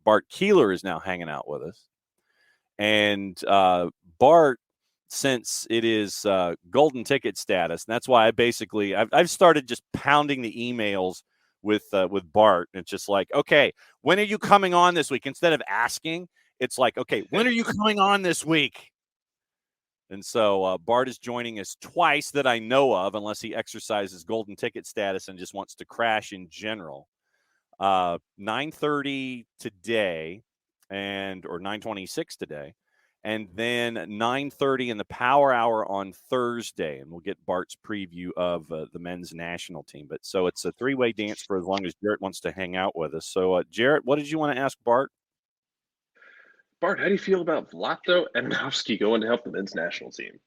Bart Keeler is now hanging out with us. And Bart, since it is golden ticket status, and that's why I've started just pounding the emails with Bart. And it's just like, okay, when are you coming on this week? Instead of asking, it's like, okay, when are you coming on this week? And so Bart is joining us twice that I know of, unless he exercises golden ticket status and just wants to crash in general. 9:30 today, or 9:26 today, and then 9:30 in the Power Hour on Thursday, and we'll get Bart's preview of the men's national team. But so it's a three-way dance for as long as Jarrett wants to hang out with us. So Jarrett, what did you want to ask Bart? Bart, how do you feel about Vlatko Adamowski going to help the men's national team?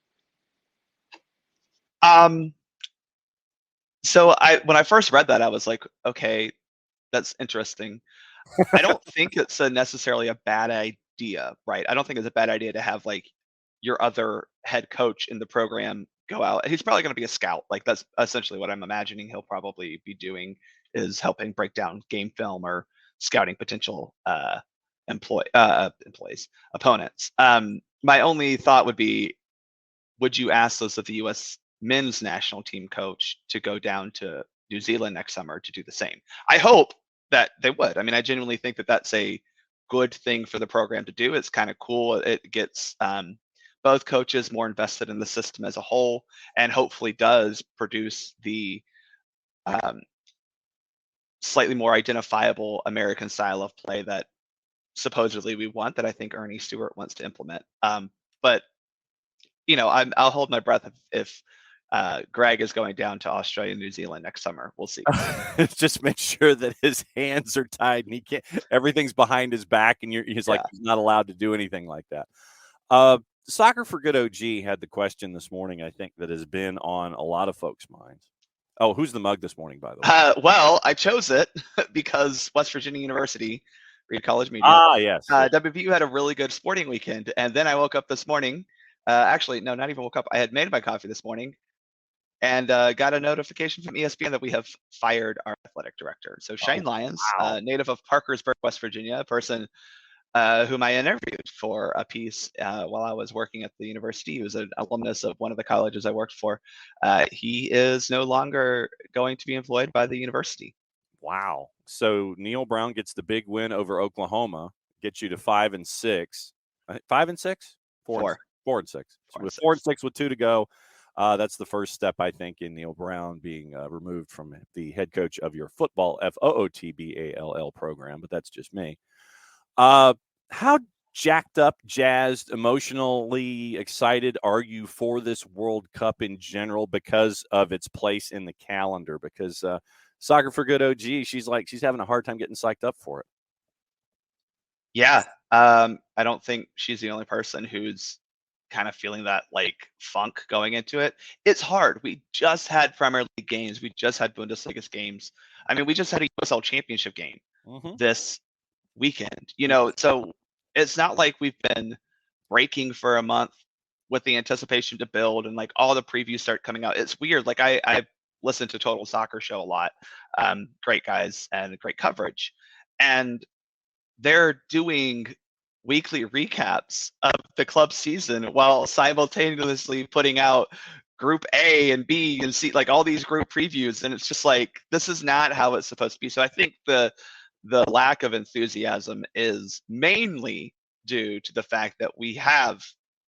So when I first read that, I was like, okay, that's interesting. I don't think it's necessarily a bad idea, right? I don't think it's a bad idea to have like your other head coach in the program go out. He's probably going to be a scout. Like that's essentially what I'm imagining he'll probably be doing, is helping break down game film or scouting potential opponents. My only thought would be, would you ask those of the U.S. men's national team coach to go down to New Zealand next summer to do the same? I hope that they would. I mean, I genuinely think that that's a good thing for the program to do. It's kind of cool. It gets both coaches more invested in the system as a whole, and hopefully does produce the slightly more identifiable American style of play that supposedly we want, that I think Ernie Stewart wants to implement. But you know, I'll hold my breath if Greg is going down to Australia and New Zealand next summer. We'll see. Just make sure that his hands are tied and he can't. Everything's behind his back, and he's like, he's not allowed to do anything like that. Soccer for Good OG had the question this morning, I think, that has been on a lot of folks' minds. Oh, who's the mug this morning, by the way? Well, I chose it because West Virginia University, Reed College Media. Yes. WVU had a really good sporting weekend, and then I woke up this morning. Actually, no, not even woke up. I had made my coffee this morning, and got a notification from ESPN that we have fired our athletic director. So Shane Lyons, native of Parkersburg, West Virginia, a person whom I interviewed for a piece while I was working at the university. He was an alumnus of one of the colleges I worked for. He is no longer going to be employed by the university. Wow. So Neil Brown gets the big win over Oklahoma, gets you to 5-6. 5-6? 4-6. 4-6 with 2 to go. That's the first step, I think, in Neil Brown being removed from the head coach of your football FOOTBALL program, but that's just me. How jacked up, jazzed, emotionally excited are you for this World Cup in general because of its place in the calendar? Because Soccer for Good OG, she's having a hard time getting psyched up for it. Yeah, I don't think she's the only person who's kind of feeling that like funk going into it. It's hard. We just had Premier League games. We just had Bundesliga games. I mean, we just had a USL Championship game this weekend. You know, so it's not like we've been breaking for a month with the anticipation to build and like all the previews start coming out. It's weird. Like I listen to Total Soccer Show a lot. Great guys and great coverage. And they're doing weekly recaps of the club season while simultaneously putting out group A and B and C, like all these group previews. And it's just like, this is not how it's supposed to be. So I think the lack of enthusiasm is mainly due to the fact that we have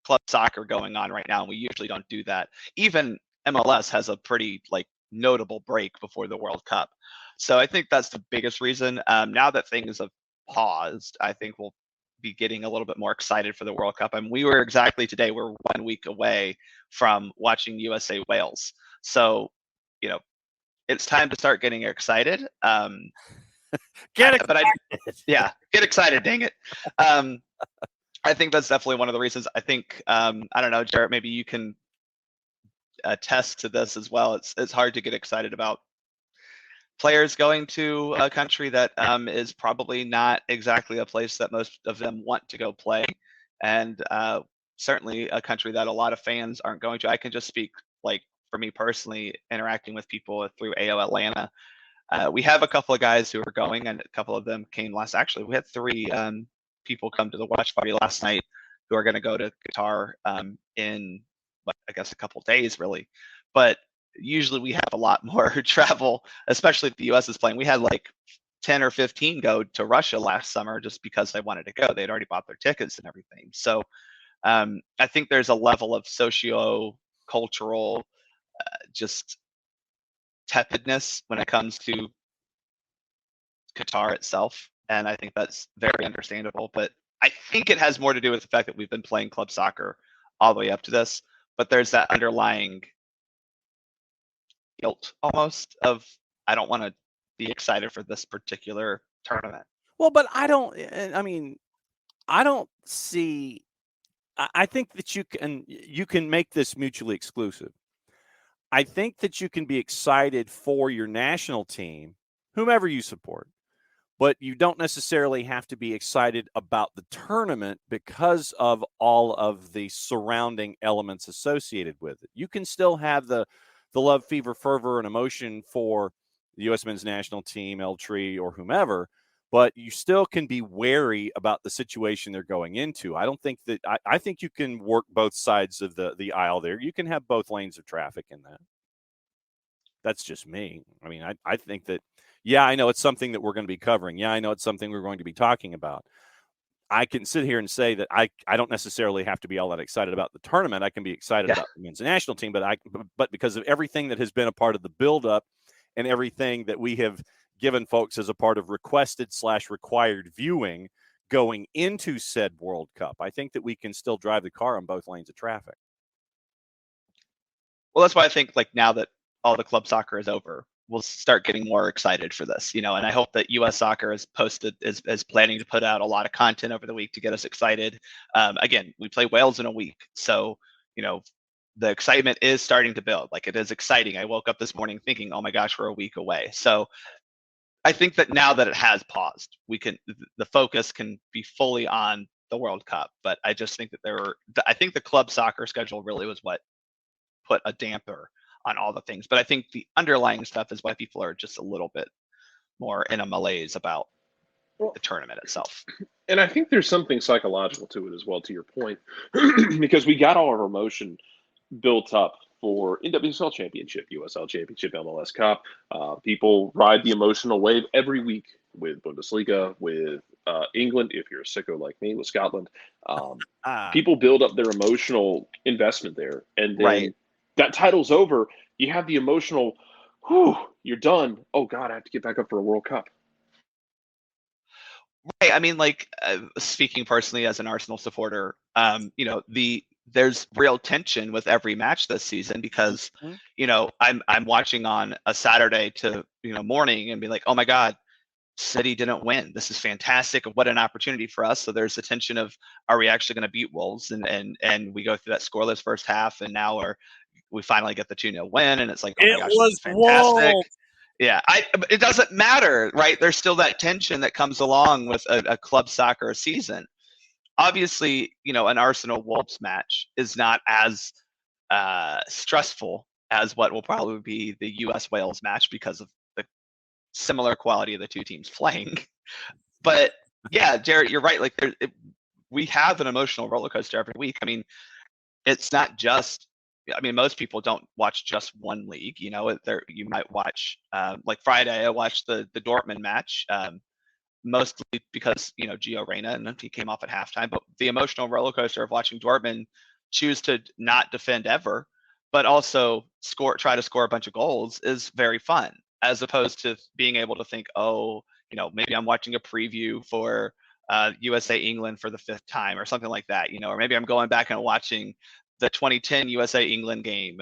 club soccer going on right now, and we usually don't do that. Even MLS has a pretty like notable break before the World Cup. So I think that's the biggest reason. Now that things have paused, I think we'll be getting a little bit more excited for the World Cup. I mean, we're 1 week away from watching USA Wales. So, you know, it's time to start getting excited. Get excited. Get excited, dang it. I think that's definitely one of the reasons. I think, I don't know, Jarrett, maybe you can attest to this as well. It's hard to get excited about players going to a country that is probably not exactly a place that most of them want to go play, and certainly a country that a lot of fans aren't going to. I can just speak like for me personally, interacting with people through AO Atlanta. We have a couple of guys who are going, and a couple of them came last. Actually, we had 3 people come to the watch party last night who are going to go to Qatar in, I guess, a couple days, really. But usually we have a lot more travel, especially if the U.S. is playing. We had like 10 or 15 go to Russia last summer just because they wanted to go. They'd already bought their tickets and everything. So I think there's a level of socio-cultural just tepidness when it comes to Qatar itself, and I think that's very understandable. But I think it has more to do with the fact that we've been playing club soccer all the way up to this, but there's that underlying guilt almost of, I don't want to be excited for this particular tournament. Well, but I don't see. I think that you can make this mutually exclusive. I think that you can be excited for your national team, whomever you support, but you don't necessarily have to be excited about the tournament because of all of the surrounding elements associated with it. You can still have the love, fever, fervor, and emotion for the U.S. men's national team, Eltree, or whomever, but you still can be wary about the situation they're going into. I don't think that I think you can work both sides of the aisle there. You can have both lanes of traffic in that. That's just me. I mean, I think that, yeah, I know it's something that we're going to be covering. Yeah, I know it's something we're going to be talking about. I can sit here and say that I don't necessarily have to be all that excited about the tournament. I can be excited about the men's national team, but because of everything that has been a part of the buildup and everything that we have given folks as a part of requested/required viewing going into said World Cup, I think that we can still drive the car on both lanes of traffic. Well, that's why I think, like, now that all the club soccer is over, we'll start getting more excited for this, and I hope that U.S. Soccer is planning to put out a lot of content over the week to get us excited. Again, we play Wales in a week, so the excitement is starting to build. Like, it is exciting. I woke up this morning thinking, oh my gosh, we're a week away. So I think that now that it has paused, the focus can be fully on the World Cup. But I just think that I think the club soccer schedule really was what put a damper on all the things. But I think the underlying stuff is why people are just a little bit more in a malaise about the tournament itself. And I think there's something psychological to it as well, to your point, because we got all our emotion built up for NWSL Championship, USL Championship, MLS Cup. People ride the emotional wave every week with Bundesliga, with England, if you're a sicko like me, with Scotland. People build up their emotional investment there. And then that title's over. You have the emotional, you're done. Oh, God, I have to get back up for a World Cup. Right. I mean, like, speaking personally as an Arsenal supporter, there's real tension with every match this season because, I'm watching on a Saturday to, morning and be like, oh my God, City didn't win. This is fantastic. What an opportunity for us. So there's the tension of, are we actually going to beat Wolves? And we go through that scoreless first half, and now we finally get the 2-0 win, and it's like, oh my gosh, this is fantastic. Wolves. Yeah, it doesn't matter, right? There's still that tension that comes along with a club soccer season. Obviously, an Arsenal Wolves match is not as stressful as what will probably be the US Wales match because of the similar quality of the two teams playing. But yeah, Jarrett, you're right. Like, we have an emotional roller coaster every week. I mean, it's not just. I mean, most people don't watch just one league. You might watch, like Friday, I watched the Dortmund match, mostly because, Gio Reyna and he came off at halftime. But the emotional roller coaster of watching Dortmund choose to not defend ever, but also try to score a bunch of goals is very fun, as opposed to being able to think, maybe I'm watching a preview for USA England for the 5th time or something like that, or maybe I'm going back and watching the 2010 USA England game.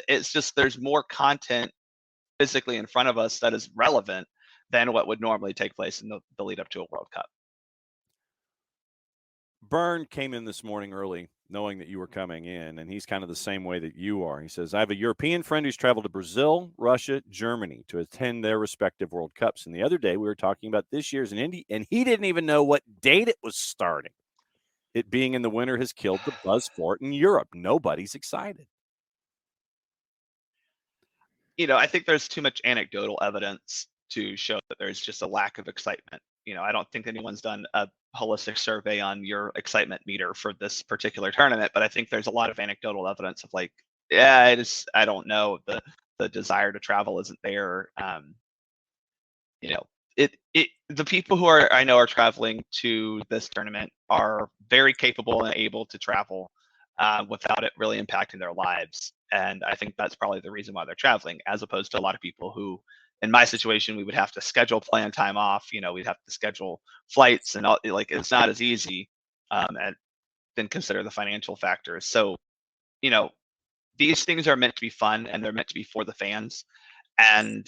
It's just, there's more content physically in front of us that is relevant than what would normally take place in the lead up to a World Cup. Byrne came in this morning early knowing that you were coming in, and he's kind of the same way that you are. He says, I have a European friend who's traveled to Brazil, Russia, Germany to attend their respective World Cups. And the other day we were talking about this year's in Indy, and he didn't even know what date it was starting. It being in the winter has killed the buzz for it in Europe. Nobody's excited. I think there's too much anecdotal evidence to show that there's just a lack of excitement. I don't think anyone's done a holistic survey on your excitement meter for this particular tournament, but I think there's a lot of anecdotal evidence of like, yeah, I don't know, the desire to travel isn't there. The people who I know are traveling to this tournament are very capable and able to travel without it really impacting their lives. And I think that's probably the reason why they're traveling, as opposed to a lot of people who, in my situation, we would have to schedule plan time off. We'd have to schedule flights and all, like, it's not as easy, and then consider the financial factors. So, these things are meant to be fun and they're meant to be for the fans. And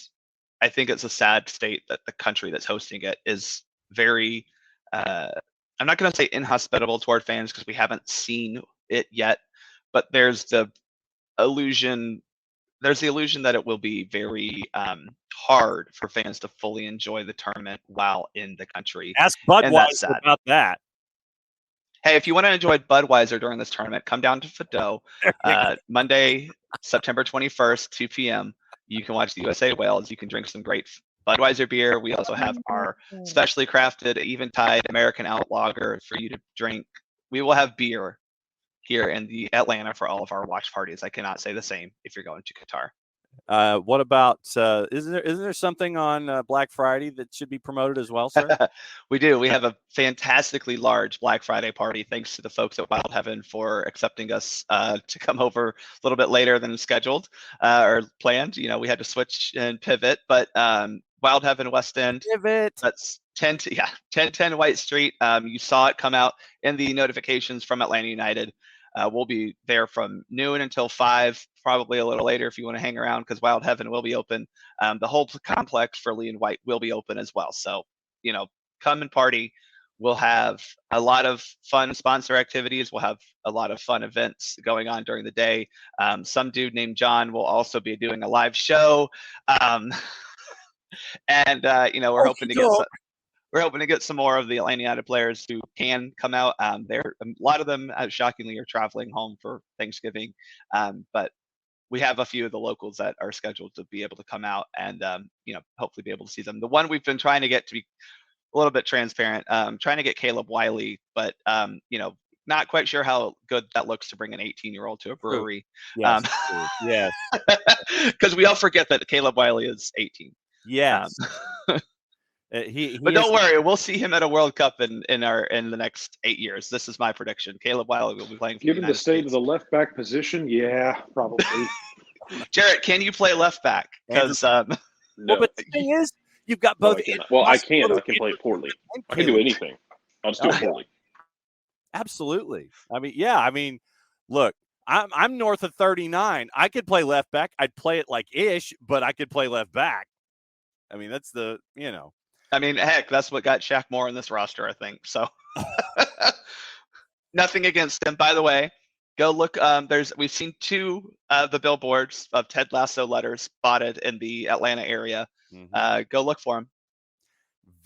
I think it's a sad state that the country that's hosting it is very, I'm not going to say inhospitable toward fans because we haven't seen it yet, but there's the illusion that it will be very hard for fans to fully enjoy the tournament while in the country. Ask And that's Budweiser sad. about that. Hey, if you want to enjoy Budweiser during this tournament, come down to Fado Monday, September 21st, 2 p.m. You can watch the USA Wales. You can drink some great Budweiser beer. We also have our specially crafted Eventide American Out Lager for you to drink. We will have beer here in the Atlanta for all of our watch parties. I cannot say the same if you're going to Qatar. What about isn't there something on Black Friday that should be promoted as well, sir? We do. We have a fantastically large Black Friday party. Thanks to the folks at Wild Heaven for accepting us to come over a little bit later than scheduled or planned. We had to switch and pivot, but Wild Heaven West End. Pivot. That's 1010 White Street. You saw it come out in the notifications from Atlanta United. We'll be there from noon until 5, probably a little later if you want to hang around, because Wild Heaven will be open. The whole complex for Lee and White will be open as well. So, come and party. We'll have a lot of fun sponsor activities. We'll have a lot of fun events going on during the day. Some dude named John will also be doing a live show. We're hoping to get we're hoping to get some more of the Atlanta United players who can come out. A lot of them, shockingly, are traveling home for Thanksgiving, but we have a few of the locals that are scheduled to be able to come out and hopefully be able to see them. The one we've been trying to get to be a little bit transparent, trying to get Caleb Wiley, but not quite sure how good that looks to bring an 18-year-old to a brewery. Yes, yes. Because we all forget that Caleb Wiley is 18. Yes. But don't worry, we'll see him at a World Cup in the next 8 years. This is my prediction. Caleb Wiley will be playing for Given the state of the left back position, yeah, probably. Jarrett, can you play left back? Because no. Well, but the thing is, you've got both. I can. I can play it poorly. I can do anything. I'll just do it poorly. Absolutely. Look, I'm north of 39. I could play left back. I'd play it like ish, but I could play left back. That's the. Heck, that's what got Shaq Moore in this roster, I think. So nothing against him. By the way, go look. We've seen 2 of the billboards of Ted Lasso letters spotted in the Atlanta area. Mm-hmm. Go look for them.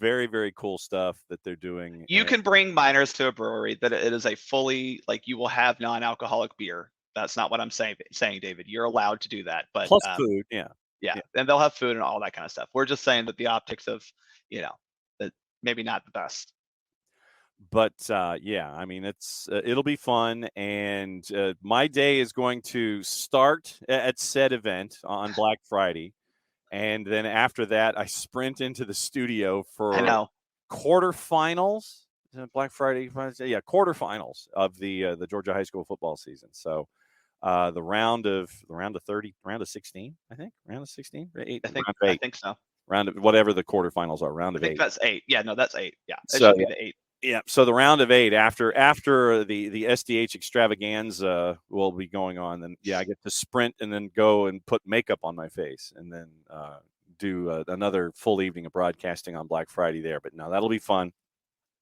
Very, very cool stuff that they're doing. You can bring minors to a brewery that it is a fully, you will have non-alcoholic beer. That's not what I'm saying, David. You're allowed to do that. But plus food, yeah. And they'll have food and all that kind of stuff. We're just saying that the optics of, that maybe not the best. But it'll be fun, and my day is going to start at said event on Black Friday, and then after that, I sprint into the studio for quarterfinals. Black Friday, quarterfinals of the Georgia high school football season. So. The round of 16, I think. Round of 16, 8. I think so. Round of whatever the quarterfinals are. Round of 8. That's 8. Yeah, no, that's 8. Yeah, it should be the 8. Yeah. So the round of 8 after the SDH extravaganza will be going on. Then I get to sprint and then go and put makeup on my face and then do another full evening of broadcasting on Black Friday there. But no, that'll be fun.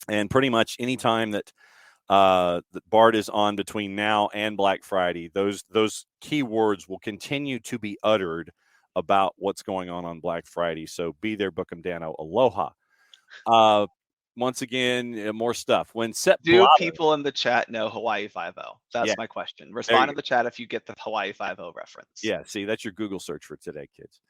And pretty much any time that Bart is on between now and Black Friday, those key words will continue to be uttered about what's going on Black Friday. So be there, Bookham Dano. Aloha. Once again, more stuff. Do people in the chat know Hawaii 5-0? That's my question. Respond in the chat if you get the Hawaii 5-0 reference. Yeah, see, that's your Google search for today, kids.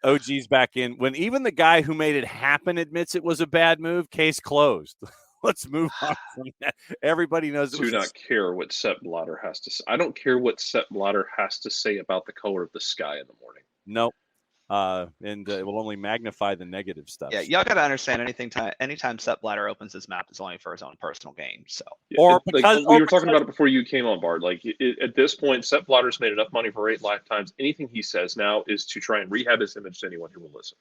OG's back in. When even the guy who made it happen admits it was a bad move, case closed. Let's move on from that. Everybody knows it was. Do not care what Sepp Blatter has to say. I don't care what Sepp Blatter has to say about the color of the sky in the morning. Nope. And it will only magnify the negative stuff. Yeah, y'all got to understand anytime Sepp Blatter opens his mouth, it's only for his own personal gain. So, or because we were talking about it before you came on, Bart. Like at this point, Sepp Blatter's made enough money for 8 lifetimes. Anything he says now is to try and rehab his image to anyone who will listen.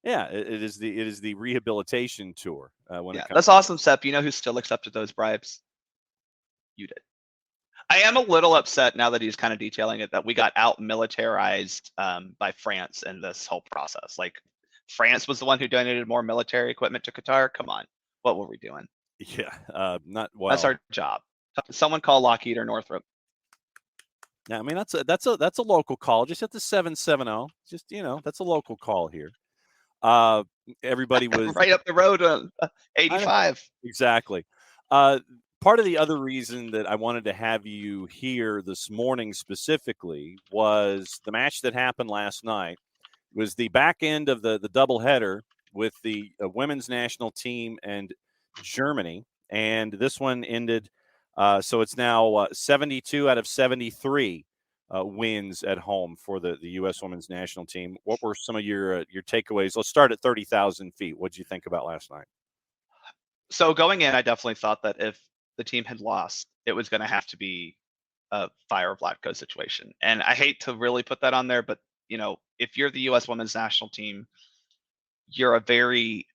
Yeah, it is the rehabilitation tour. That's awesome, Sepp. You know who still accepted those bribes? You did. I am a little upset now that he's kind of detailing it that we got out militarized by France in this whole process. Like France was the one who donated more military equipment to Qatar. Come on, what were we doing? Yeah, not well. That's our job. Someone call Lockheed or Northrop. Yeah, I mean that's a local call. Just at the 770. Just that's a local call here. Everybody was right up the road on 85. Exactly. Part of the other reason that I wanted to have you here this morning specifically was the match that happened last night. It was the back end of the doubleheader with the women's national team and Germany, and this one ended. So it's now 72 out of 73 wins at home for the U.S. women's national team. What were some of your takeaways? Let's start at 30,000 feet. What did you think about last night? So going in, I definitely thought that if the team had lost, it was going to have to be a fire Vlatko situation. And I hate to really put that on there, but if you're the U.S. women's national team, you're a very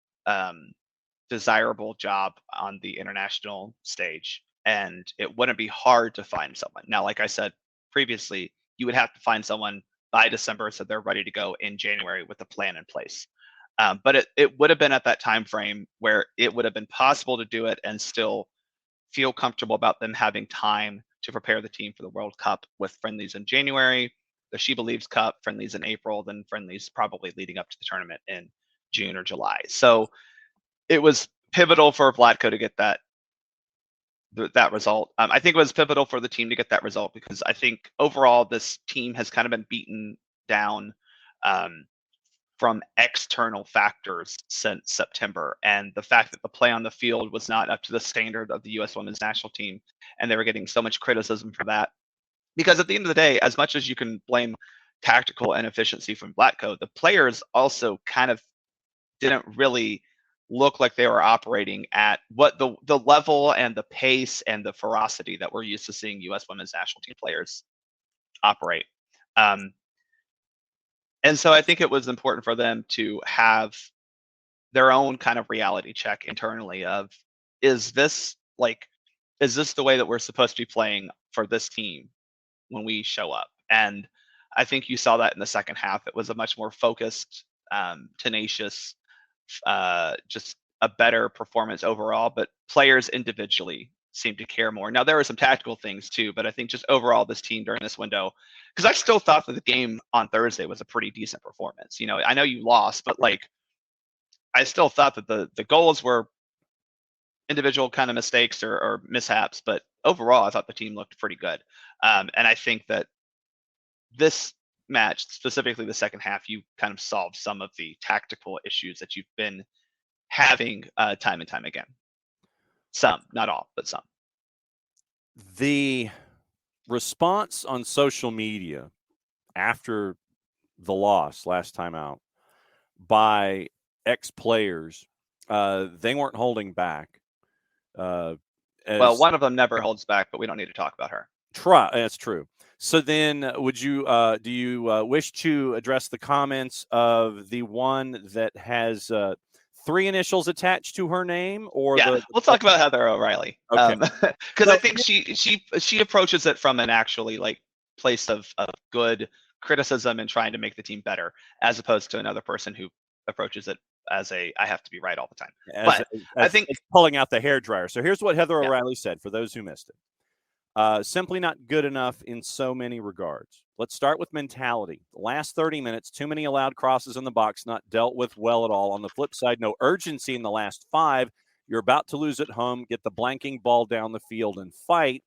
desirable job on the international stage, and it wouldn't be hard to find someone. Now, like I said previously, you would have to find someone by December so they're ready to go in January with a plan in place. But it would have been at that time frame where it would have been possible to do it and still feel comfortable about them having time to prepare the team for the World Cup with friendlies in January, the She Believes Cup, friendlies in April, then friendlies probably leading up to the tournament in June or July. So it was pivotal for Vlatko to get that result. I think it was pivotal for the team to get that result because I think overall this team has kind of been beaten down from external factors since September. And the fact that the play on the field was not up to the standard of the U.S. women's national team, and they were getting so much criticism for that. Because at the end of the day, as much as you can blame tactical inefficiency from Vlatko, the players also kind of didn't really look like they were operating at what the level and the pace and the ferocity that we're used to seeing U.S. women's national team players operate. And so I think it was important for them to have their own kind of reality check internally of, is this the way that we're supposed to be playing for this team when we show up? And I think you saw that in the second half. It was a much more focused, tenacious, just a better performance overall, but players individually seemed to care more. Now, there were some tactical things too, but I think just overall this team during this window, because I still thought that the game on Thursday was a pretty decent performance. I know you lost, but I still thought that the goals were individual kind of mistakes or mishaps, but overall I thought the team looked pretty good. And I think that this match, specifically the second half, you kind of solved some of the tactical issues that you've been having time and time again. Some, not all, but some. The response on social media after the loss last time out by ex-players, they weren't holding back. Well, one of them never holds back, but we don't need to talk about her. That's true. So then would you do you wish to address the comments of the one that has 3 initials attached to her name, or we'll talk about Heather O'Reilly. Okay. Because I think she approaches it from an actually place of good criticism and trying to make the team better, as opposed to another person who approaches it as I have to be right all the time. I think it's pulling out the hairdryer. So here's what Heather O'Reilly said for those who missed it. Simply not good enough in so many regards. Let's start with mentality. The last 30 minutes, too many allowed crosses in the box, not dealt with well at all. On the flip side, no urgency in the last 5. You're about to lose at home. Get the blanking ball down the field and fight.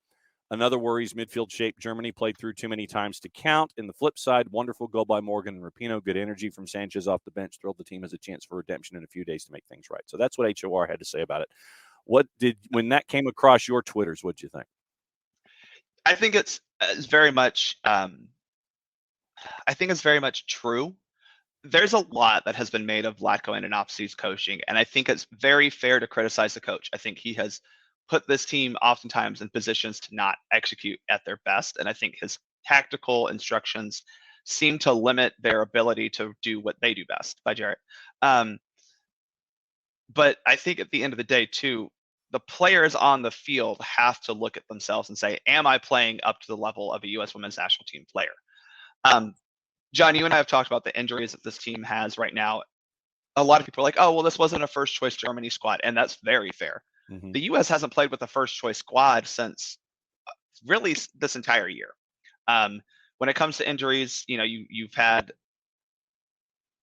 Another worries midfield shape. Germany played through too many times to count. In the flip side, wonderful goal by Morgan and Rapinoe. Good energy from Sanchez off the bench. Thrilled the team has a chance for redemption in a few days to make things right. So that's what HOR had to say about it. When that came across your Twitters, what'd you think? I think it's very much. I think it's very much true. There's a lot that has been made of Vlatko Andonovski's coaching, and I think it's very fair to criticize the coach. I think he has put this team oftentimes in positions to not execute at their best, and I think his tactical instructions seem to limit their ability to do what they do best. By Jarrett. But I think at the end of the day, too, the players on the field have to look at themselves and say, am I playing up to the level of a U.S. women's national team player? John, you and I have talked about the injuries that this team has right now. A lot of people are like, oh, well, this wasn't a first choice Germany squad. And that's very fair. Mm-hmm. The U.S. hasn't played with a first choice squad since really this entire year. When it comes to injuries, you've had,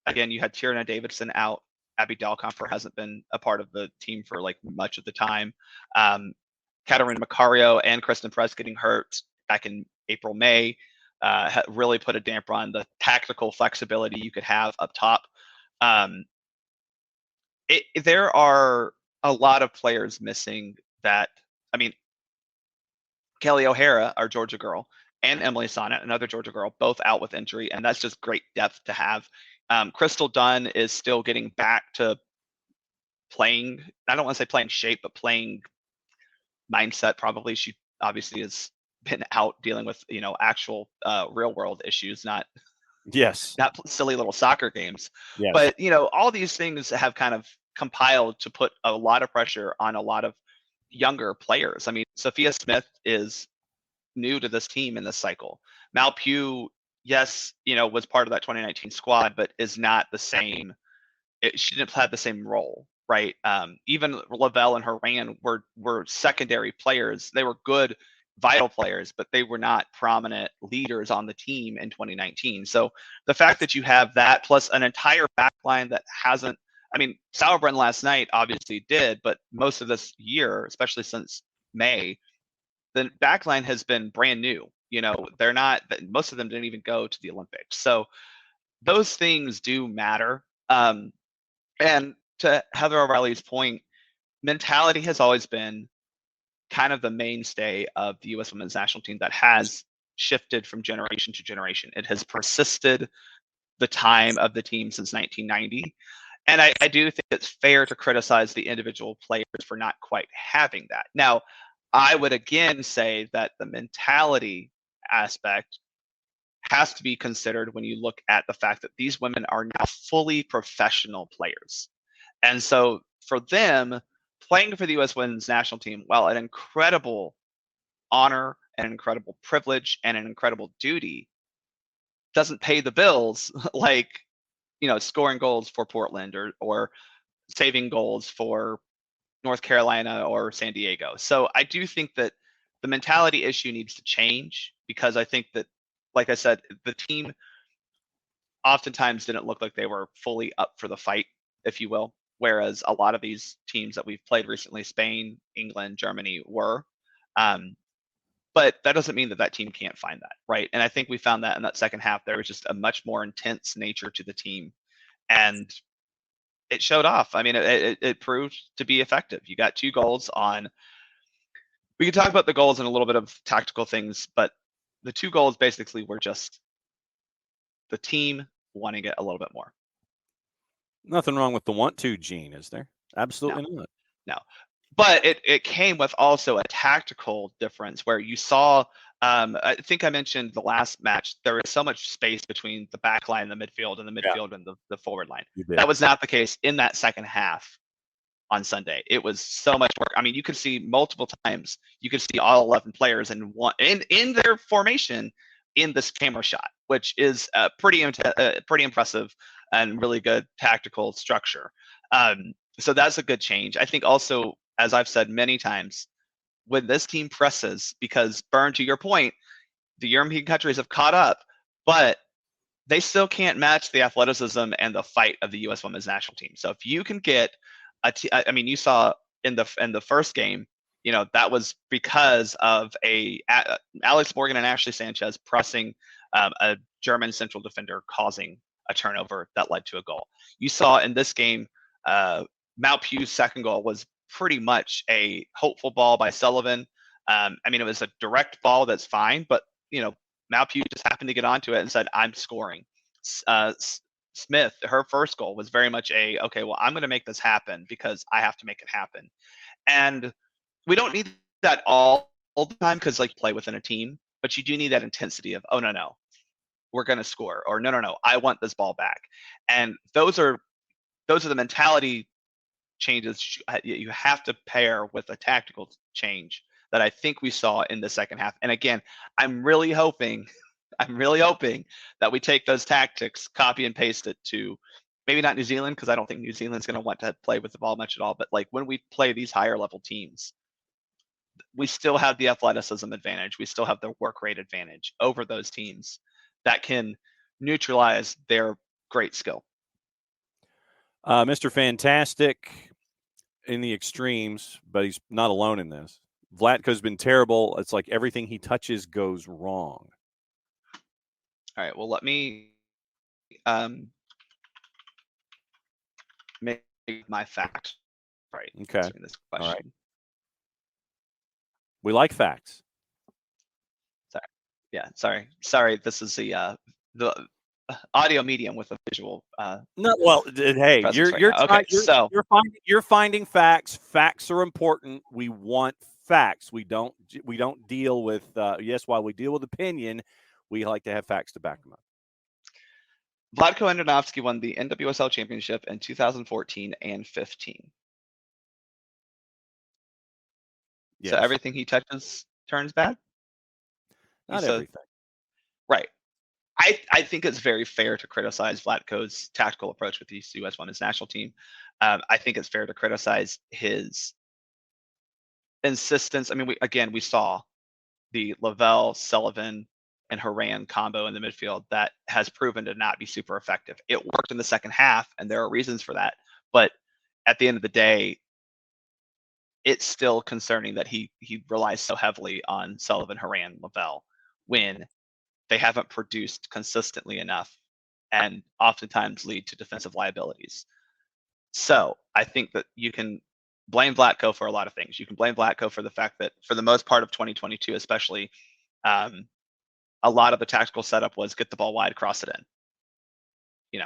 again, you had Tierna Davidson out. Abby Dahlkomfer hasn't been a part of the team for like much of the time. Katarina Macario and Kristen Press getting hurt back in April, May really put a damper on the tactical flexibility you could have up top. There are a lot of players missing that. I mean, Kelly O'Hara, our Georgia girl, and Emily Sonnet, another Georgia girl, both out with injury, and that's just great depth to have. Crystal Dunn is still getting back to playing. I don't want to say playing shape, but playing mindset. Probably she obviously has been out dealing with actual real world issues, not silly little soccer games. Yes. But all these things have kind of compiled to put a lot of pressure on a lot of younger players. I mean, Sophia Smith is new to this team in this cycle. Mal Pugh, yes, was part of that 2019 squad, but is not the same. She didn't have the same role, right? Even Lavelle and Horan were secondary players. They were good, vital players, but they were not prominent leaders on the team in 2019. So the fact that you have that plus an entire backline that hasn't, I mean, Sauerbrunn last night obviously did, but most of this year, especially since May, the backline has been brand new. They're not, most of them didn't even go to the Olympics. So those things do matter. And to Heather O'Reilly's point, mentality has always been kind of the mainstay of the U.S. women's national team that has shifted from generation to generation. It has persisted the time of the team since 1990. And I do think it's fair to criticize the individual players for not quite having that. Now, I would again say that the mentality aspect has to be considered when you look at the fact that these women are now fully professional players. And so for them, playing for the U.S. women's national team, while an incredible honor and an incredible privilege and an incredible duty, doesn't pay the bills like, scoring goals for Portland or saving goals for North Carolina or San Diego. So I do think that the mentality issue needs to change, because I think that, like I said, the team oftentimes didn't look like they were fully up for the fight, if you will, whereas a lot of these teams that we've played recently, Spain, England, Germany, were. But that doesn't mean that team can't find that, right? And I think we found that in that second half. There was just a much more intense nature to the team, and it showed off. I mean, it proved to be effective. You got 2 goals on. We could talk about the goals and a little bit of tactical things, but the 2 goals basically were just the team wanting it a little bit more. Nothing wrong with the want to gene, is there? Absolutely not. No. But it came with also a tactical difference where you saw, I think I mentioned the last match, there was so much space between the back line and the midfield and the midfield and the forward line. That was not the case in that second half on Sunday. It was so much work. I mean, you could see multiple times, you could see all 11 players in their formation in this camera shot, which is pretty impressive and really good tactical structure. So that's a good change. I think also, as I've said many times, when this team presses, because Byrne, to your point, the European countries have caught up, but they still can't match the athleticism and the fight of the U.S. women's national team. So if you can get I mean, you saw in the first game, that was because of Alex Morgan and Ashley Sanchez pressing a German central defender, causing a turnover that led to a goal. You saw in this game, Malpu's second goal was pretty much a hopeful ball by Sullivan. It was a direct ball that's fine, but Malpu just happened to get onto it and said, "I'm scoring." Smith, her first goal was very much okay, well, I'm going to make this happen because I have to make it happen. And we don't need that all the time because play within a team, but you do need that intensity of, oh, no, we're going to score, or no, I want this ball back. And those are the mentality changes you have to pair with a tactical change that I think we saw in the second half. And again, I'm really hoping that we take those tactics, copy and paste it to maybe not New Zealand, because I don't think New Zealand's going to want to play with the ball much at all. But when we play these higher level teams, we still have the athleticism advantage. We still have the work rate advantage over those teams that can neutralize their great skill. Mr. Fantastic in the extremes, but he's not alone in this. Vlatko's been terrible. It's like everything he touches goes wrong. All right, well, let me make my facts right. Okay. This question. All right. We like facts. Sorry. This is the audio medium with a visual. No, well, hey, you're finding facts. Facts are important. We want facts. We don't deal with while we deal with opinion, we like to have facts to back them up. Vlatko Andonovski won the NWSL championship in 2014 and 15. Yes. So everything he touches turns bad? Not everything. Right. I think it's very fair to criticize Vlatko's tactical approach with the U.S. Women's national team. I think it's fair to criticize his insistence. We saw the Lavelle, Sullivan, and Horan combo in the midfield that has proven to not be super effective. It worked in the second half, and there are reasons for that. But at the end of the day, it's still concerning that he relies so heavily on Sullivan, Horan, Lavelle when they haven't produced consistently enough and oftentimes lead to defensive liabilities. So I think that you can blame Vlatko for a lot of things. You can blame Vlatko for the fact that for the most part of 2022, especially, a lot of the tactical setup was get the ball wide, cross it in.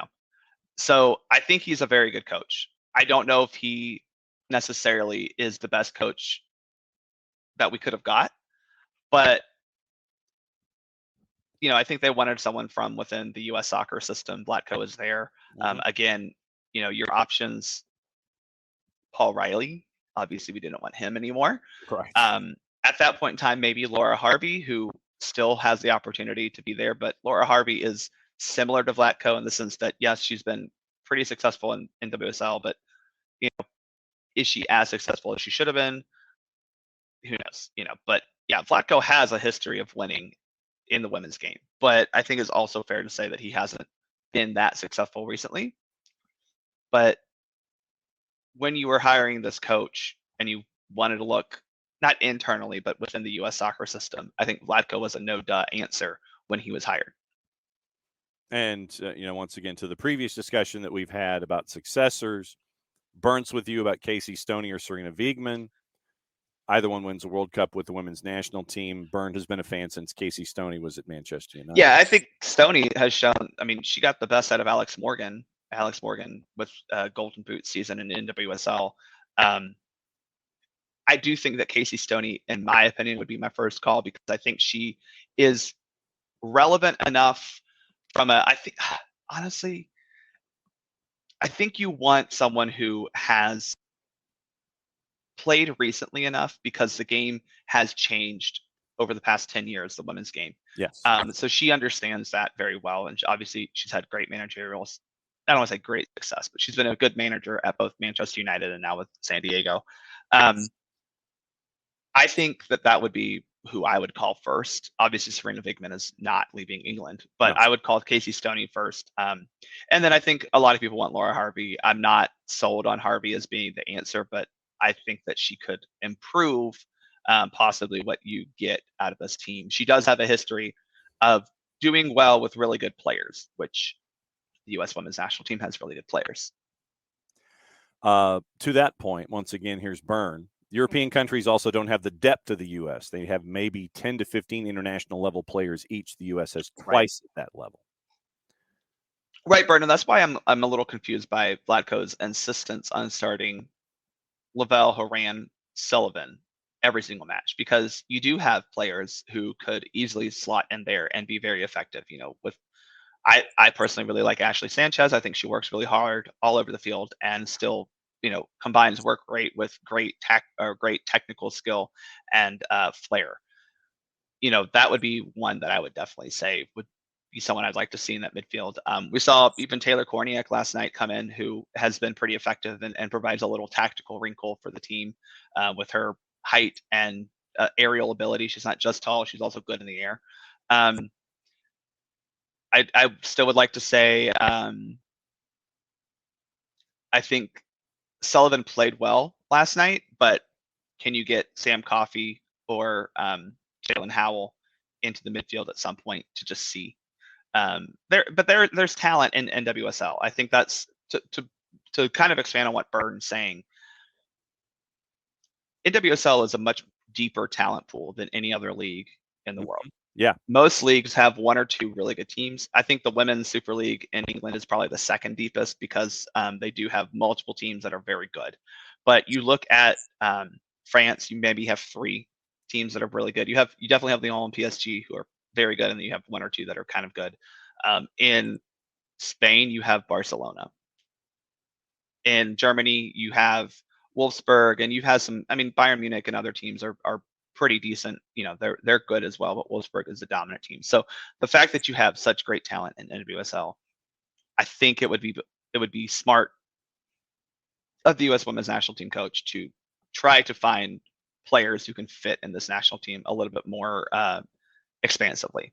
So I think he's a very good coach. I don't know if he necessarily is the best coach that we could have got, but I think they wanted someone from within the U.S. soccer system. Vlatko is there. Again, your options, Paul Riley, obviously we didn't want him anymore. Correct. At that point in time, maybe Laura Harvey, who still has the opportunity to be there, but Laura Harvey is similar to Vlatko in the sense that, yes, she's been pretty successful in WSL, but is she as successful as she should have been? Who knows? But yeah, Vlatko has a history of winning in the women's game, but I think it's also fair to say that he hasn't been that successful recently. But when you were hiring this coach and you wanted to look not internally, but within the U.S. soccer system, I think Vlatko was a no-duh answer when he was hired. And, once again, to the previous discussion that we've had about successors, Burns with you about Casey Stoney or Serena Wiegman. Either one wins the World Cup with the women's national team. Byrne has been a fan since Casey Stoney was at Manchester United. Yeah, I think Stoney has shown, she got the best out of Alex Morgan with Golden Boot season in NWSL. I do think that Casey Stoney, in my opinion, would be my first call because I think she is relevant enough I think you want someone who has played recently enough because the game has changed over the past 10 years, the women's game. Yes. So she understands that very well. And obviously she's had great managerial, I don't want to say great success, but she's been a good manager at both Manchester United and now with San Diego. I think that would be who I would call first. Obviously, Serena Wiegman is not leaving England, but no. I would call Casey Stoney first. And then I think a lot of people want Laura Harvey. I'm not sold on Harvey as being the answer, but I think that she could improve possibly what you get out of this team. She does have a history of doing well with really good players, which the U.S. women's national team has really good players. To that point, once again, here's Byrne. European countries also don't have the depth of the U.S. They have maybe 10 to 15 international level players each. The U.S. has twice at that level. Right, Byrne, and that's why I'm a little confused by Vlatko's insistence on starting Lavelle, Horan, Sullivan every single match, because you do have players who could easily slot in there and be very effective. With I personally really like Ashley Sanchez. I think she works really hard all over the field and still, combines work rate with great technical skill and flair. That would be one that I would definitely say would be someone I'd like to see in that midfield. We saw even Taylor Korniak last night come in, who has been pretty effective and provides a little tactical wrinkle for the team with her height and aerial ability. She's not just tall; she's also good in the air. I still would like to say I think Sullivan played well last night, but can you get Sam Coffey or Jalen Howell into the midfield at some point to just see? There's talent in NWSL. I think that's to kind of expand on what Byrne's saying. NWSL is a much deeper talent pool than any other league in the world. Yeah. Most leagues have one or two really good teams. I think the Women's Super League in England is probably the second deepest because they do have multiple teams that are very good. But you look at France, you maybe have 3 teams that are really good. You definitely have Lyon and PSG who are very good, and then you have 1 or 2 that are kind of good. In Spain, you have Barcelona. In Germany, you have Wolfsburg, and you have some. I mean, Bayern Munich and other teams are pretty decent. They're good as well, but Wolfsburg is the dominant team. So the fact that you have such great talent in NWSL, I think it would be smart of the U.S. women's national team coach to try to find players who can fit in this national team a little bit more expansively.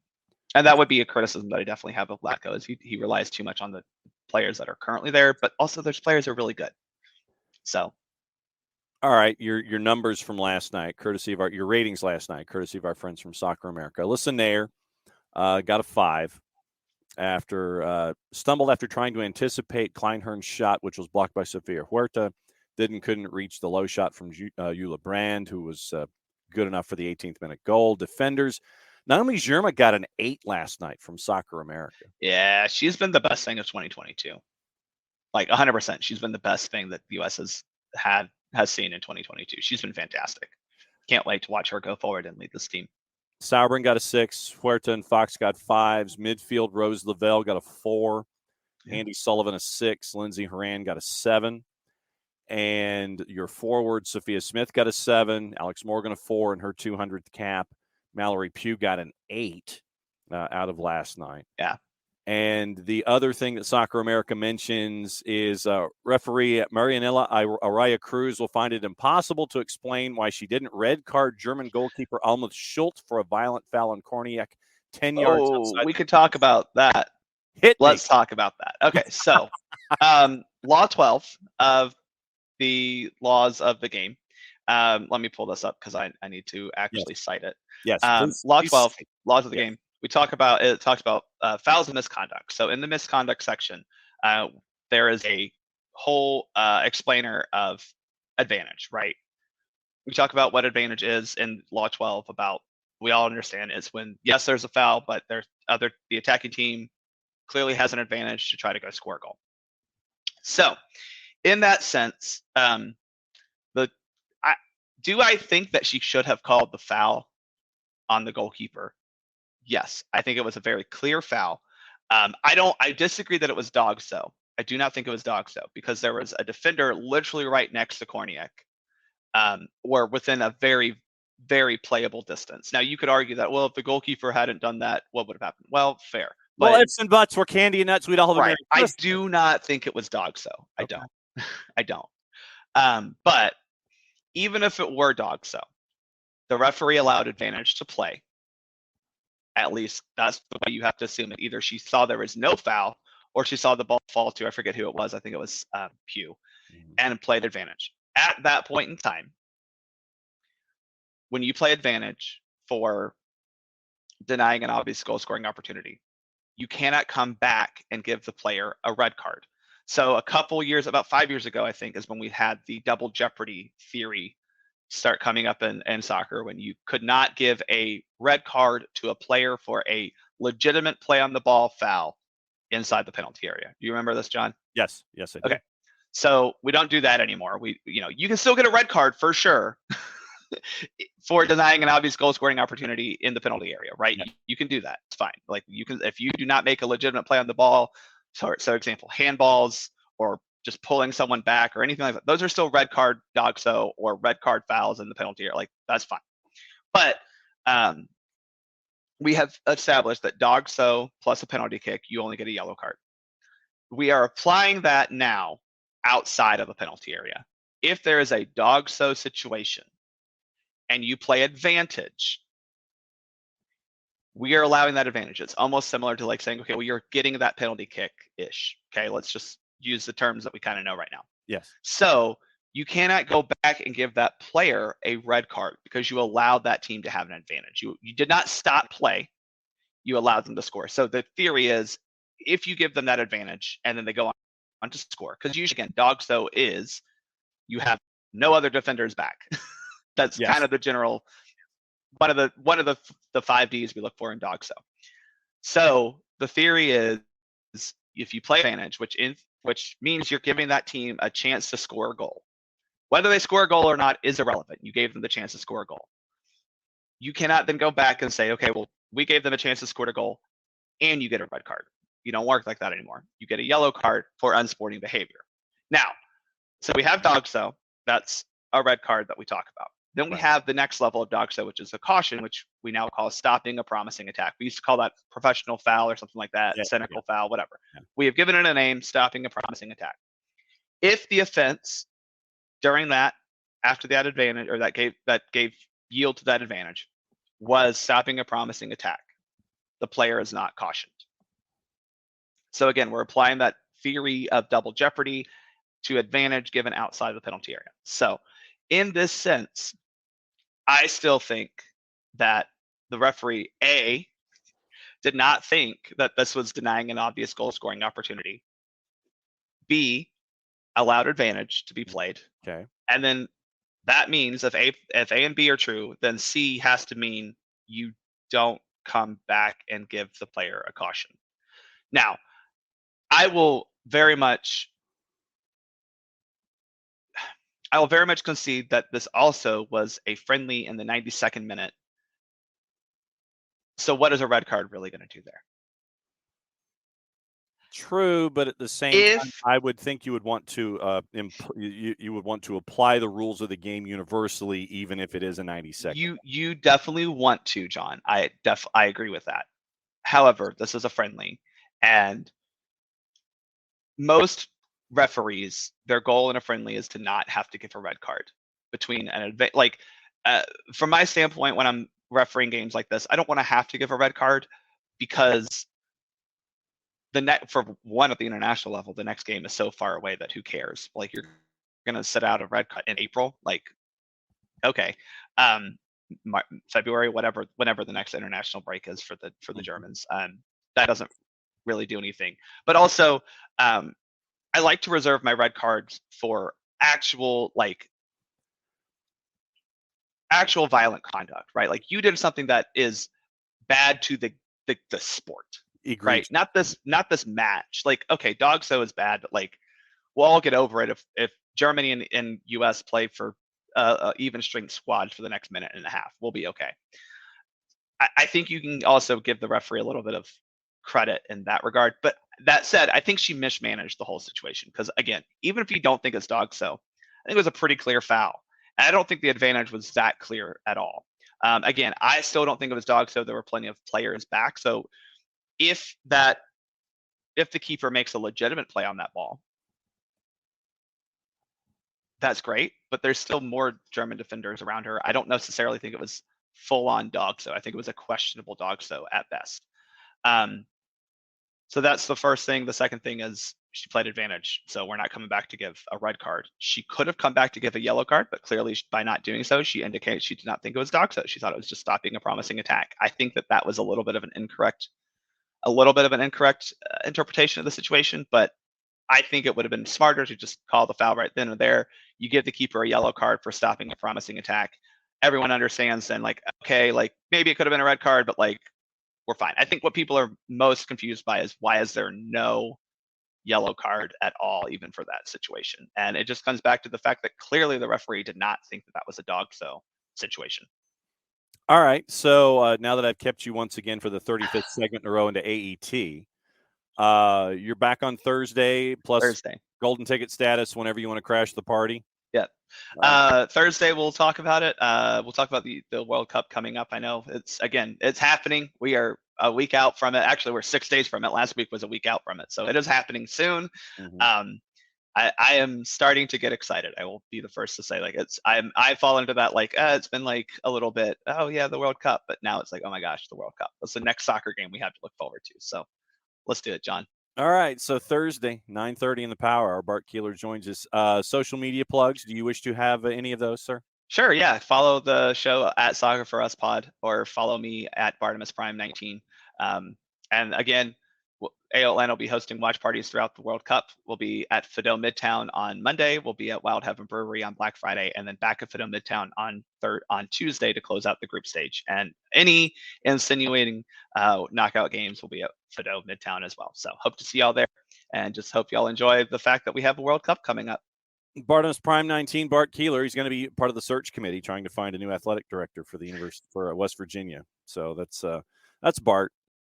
And that would be a criticism that I definitely have of Vlatko, is he relies too much on the players that are currently there, but also there's players who are really good. So. All right, your numbers from last night, courtesy of your ratings last night, courtesy of our friends from Soccer America. Alyssa Nair got a 5 after stumbled after trying to anticipate Kleinhern's shot, which was blocked by Sofia Huerta. Couldn't reach the low shot from Eula Brand, who was good enough for the 18th minute goal. Defenders, Naomi Zerma got an 8 last night from Soccer America. Yeah, she's been the best thing of 2022. Like 100%, she's been the best thing that the U.S. has seen in 2022. She's been fantastic. Can't wait to watch her go forward and lead this team. Sauerbrunn got a 6. Huerta and Fox got 5s. Midfield, Rose Lavelle got a 4. Yeah. Andy Sullivan a 6. Lindsey Horan got a 7. And your forward, Sophia Smith, got a 7. Alex Morgan a 4 in her 200th cap. Mallory Pugh got an 8 out of last night. Yeah. And the other thing that Soccer America mentions is referee Marianela Araya Cruz will find it impossible to explain why she didn't red card German goalkeeper Almuth Schultz for a violent foul on Korniak 10 yards outside. We could talk about that. Let's talk about that. Okay, so Law 12 of the laws of the game. Let me pull this up because I need to actually cite it. Yes. Law 12, laws of the game. It talks about fouls and misconduct. So in the misconduct section, there is a whole explainer of advantage, right? We talk about what advantage is in Law 12 about, we all understand it's when, yes, there's a foul, but the attacking team clearly has an advantage to try to go score a goal. So in that sense, do I think that she should have called the foul on the goalkeeper? Yes, I think it was a very clear foul. I disagree that it was dog-so. I do not think it was dog-so because there was a defender literally right next to Korniak, or within a very, very playable distance. Now, you could argue that, well, if the goalkeeper hadn't done that, what would have happened? Well, fair. Well, ifs and buts were candy and nuts. We'd all have right. I do not think it was dog-so. I Okay. don't. I don't. But even if it were dog-so, the referee allowed advantage to play. At least that's the way you have to assume it. Either she saw there was no foul or she saw the ball fall to, I forget who it was. I think it was Pugh, and played advantage. At that point in time, when you play advantage for denying an obvious goal scoring opportunity, you cannot come back and give the player a red card. So a couple years, about 5 years ago, I think, is when we had the double jeopardy theory start coming up in soccer, when you could not give a red card to a player for a legitimate play on the ball foul inside the penalty area. Do you remember this, John? Yes, I do. Okay. So we don't do that anymore. You can still get a red card for sure for denying an obvious goal scoring opportunity in the penalty area, right? Yeah. You can do that. It's fine. Like, you can, if you do not make a legitimate play on the ball, so example, handballs or just pulling someone back or anything like that, those are still red card dogso or red card fouls in the penalty area. Like, that's fine. But we have established that dogso plus a penalty kick, you only get a yellow card. We are applying that now outside of a penalty area. If there is a dogso situation and you play advantage, we are allowing that advantage. It's almost similar to like saying, okay, well, you're getting that penalty kick-ish. Okay, let's just use the terms that we kind of know right now. Yes. So you cannot go back and give that player a red card because you allowed that team to have an advantage. You did not stop play. You allowed them to score. So the theory is, if you give them that advantage and then they go on to score, because usually, again, dogso is you have no other defenders back. That's kind of the general, one of the 5 Ds we look for in dogso. So the theory is, if you play advantage, which means you're giving that team a chance to score a goal. Whether they score a goal or not is irrelevant. You gave them the chance to score a goal. You cannot then go back and say, okay, well, we gave them a chance to score a goal and you get a red card. You don't work like that anymore. You get a yellow card for unsporting behavior. Now, so we have dogso. That's a red card that we talk about. Then we have the next level of dogso, which is a caution, which we now call stopping a promising attack. We used to call that professional foul or something like that, cynical foul, whatever. Yeah. We have given it a name, stopping a promising attack. If the offense during that, after that advantage, or that gave yield to that advantage, was stopping a promising attack, the player is not cautioned. So again, we're applying that theory of double jeopardy to advantage given outside the penalty area. So in this sense, I still think that the referee, A, did not think that this was denying an obvious goal scoring opportunity. B, allowed advantage to be played. Okay. And then that means if A and B are true, then C has to mean you don't come back and give the player a caution. Now, I will very much concede that this also was a friendly in the 92nd minute. So what is a red card really going to do there? True, but at the same time, I would think you would want to you would want to apply the rules of the game universally, even if it is a 90-second. You definitely want to, John. I agree with that. However, this is a friendly, and most referees, their goal in a friendly is to not have to give a red card between an from my standpoint, when I'm refereeing games like this, I don't want to have to give a red card because for one at the international level, the next game is so far away that who cares? Like, you're gonna set out a red card in April, like, okay, February, whenever the next international break is for the Germans, that doesn't really do anything. But also, I like to reserve my red cards for actual violent conduct, right? Like, you did something that is bad to the sport. Agreed. Right, not this match. Like, okay, dogso is bad, but like, we'll all get over it if Germany and US play for even strength squad for the next minute and a half. We'll be okay. I think you can also give the referee a little bit of credit in that regard. But that said, I think she mismanaged the whole situation because, again, even if you don't think it's dogso, I think it was a pretty clear foul. And I don't think the advantage was that clear at all. Again, I still don't think it was dogso. There were plenty of players back, so if the keeper makes a legitimate play on that ball, that's great, but there's still more German defenders around her. I don't necessarily think it was full-on dogso. I think it was a questionable dogso at best. So that's the first thing. The second thing is, she played advantage, so we're not coming back to give a red card. She could have come back to give a yellow card, but clearly by not doing so, she indicates she did not think it was dog. So she thought it was just stopping a promising attack. I think that was a little bit of an incorrect interpretation of the situation, but I think it would have been smarter to just call the foul right then and there. You give the keeper a yellow card for stopping a promising attack. Everyone understands then, like, okay, like maybe it could have been a red card, but like we're fine. I think what people are most confused by is why is there no yellow card at all, even for that situation? And it just comes back to the fact that clearly the referee did not think that was a dog so situation. All right. So now that I've kept you once again for the 35th segment in a row into AET, you're back on Thursday plus golden ticket status whenever you want to crash the party. Yeah. Thursday we'll talk about it. We'll talk about the World Cup coming up. I know it's happening. We are a week out from it. Actually, we're 6 days from it. Last week was a week out from it. So it is happening soon. Mm-hmm. I am starting to get excited. I will be the first to say, like, I fall into that, like, it's been like a little bit, oh yeah, the World Cup, but now it's like, oh my gosh, the World Cup. That's the next soccer game we have to look forward to. So let's do it, John. All right. So Thursday, 9:30 in the Power Hour, Bart Keeler joins us. Social media plugs. Do you wish to have any of those, sir? Sure. Yeah. Follow the show at Soccer for Us Pod, or follow me at Bartimus Prime 19. And again, AOLN will be hosting watch parties throughout the World Cup. We'll be at Fido Midtown on Monday. We'll be at Wild Heaven Brewery on Black Friday, and then back at Fido Midtown on Tuesday to close out the group stage. And any insinuating knockout games will be at Fido Midtown as well. So hope to see y'all there, and just hope y'all enjoy the fact that we have a World Cup coming up. Bartimus Prime 19, Bart Keeler. He's going to be part of the search committee trying to find a new athletic director for the University for West Virginia. So that's Bart.